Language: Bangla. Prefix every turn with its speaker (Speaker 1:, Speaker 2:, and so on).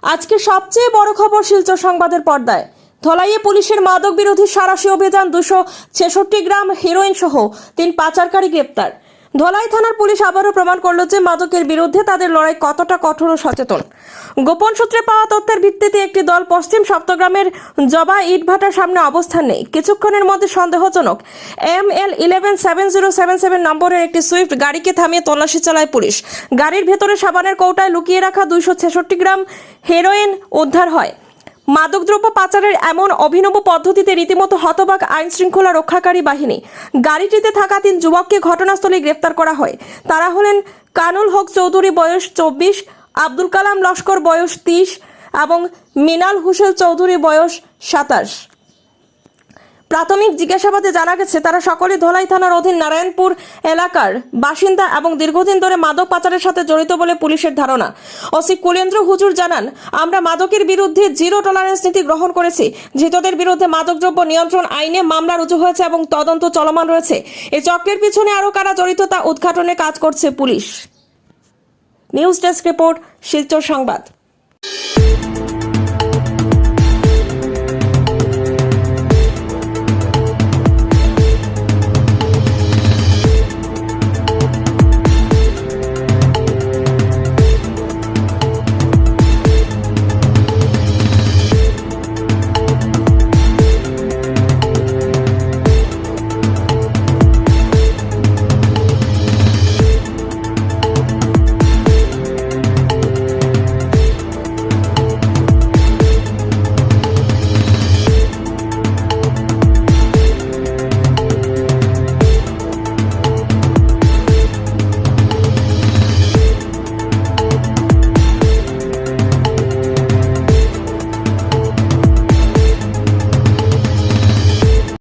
Speaker 1: আজকে সবচেয়ে বড় খবর শিলচর সংবাদের পর্দায়। ধলাইয়ে পুলিশের মাদক বিরোধী সাঁড়াশি অভিযান, 266 গ্রাম হেরোইন সহ 3 পাচারকারী গ্রেপ্তার। ধলাই থানার পুলিশ আবারও প্রমাণ করল যে মাদকের বিরুদ্ধে তাদের লড়াই কতটা কঠোর ও সচেতন। গোপন সূত্রে পাওয়া তথ্যের ভিত্তিতে একটি দল পশ্চিম সপ্তগ্রামের জবা ইটভাটার সামনে অবস্থান নেয়। কিছুক্ষণের মধ্যে সন্দেহজনক ML 117077 নম্বরের একটি সুইফট গাড়িকে থামিয়ে তল্লাশি চালায় পুলিশ। গাড়ির ভেতরে সাবানের কৌটায় লুকিয়ে রাখা 266 গ্রাম হেরোইন উদ্ধার হয়। মাদকদ্রব্য পাচারের এমন অভিনব পদ্ধতিতে রীতিমতো হতবাক আইন শৃঙ্খলা রক্ষাকারী বাহিনী। গাড়িটিতে থাকা 3 যুবককে ঘটনাস্থলে গ্রেফতার করা হয়। তারা হলেন কানুল হক চৌধুরী বয়স 24, আব্দুল কালাম লস্কর বয়স 30 এবং মিনাল হুসেন চৌধুরী বয়স 27। প্রাথমিক জিজ্ঞাসাবাদে জানা গেছে তারা সকলে ধলাই থানার অধীন নারায়ণপুর এলাকার বাসিন্দা এবং দীর্ঘদিন ধরে মাদক পাচারের সাথে জড়িত বলে পুলিশের ধারণা। ওসি কুলেন্দ্র হুজুর জানান, আমরা মাদকের বিরুদ্ধে জিরো টলারেন্স নীতি গ্রহণ করেছি। ধৃতদের বিরুদ্ধে মাদকদ্রব্য নিয়ন্ত্রণ আইনে মামলা রুজু হয়েছে এবং তদন্ত চলমান রয়েছে। এই চক্রের পিছনে আরও কারা জড়িত তা উদ্ঘাটনে কাজ করছে police. News desk report, Silchar সংবাদ।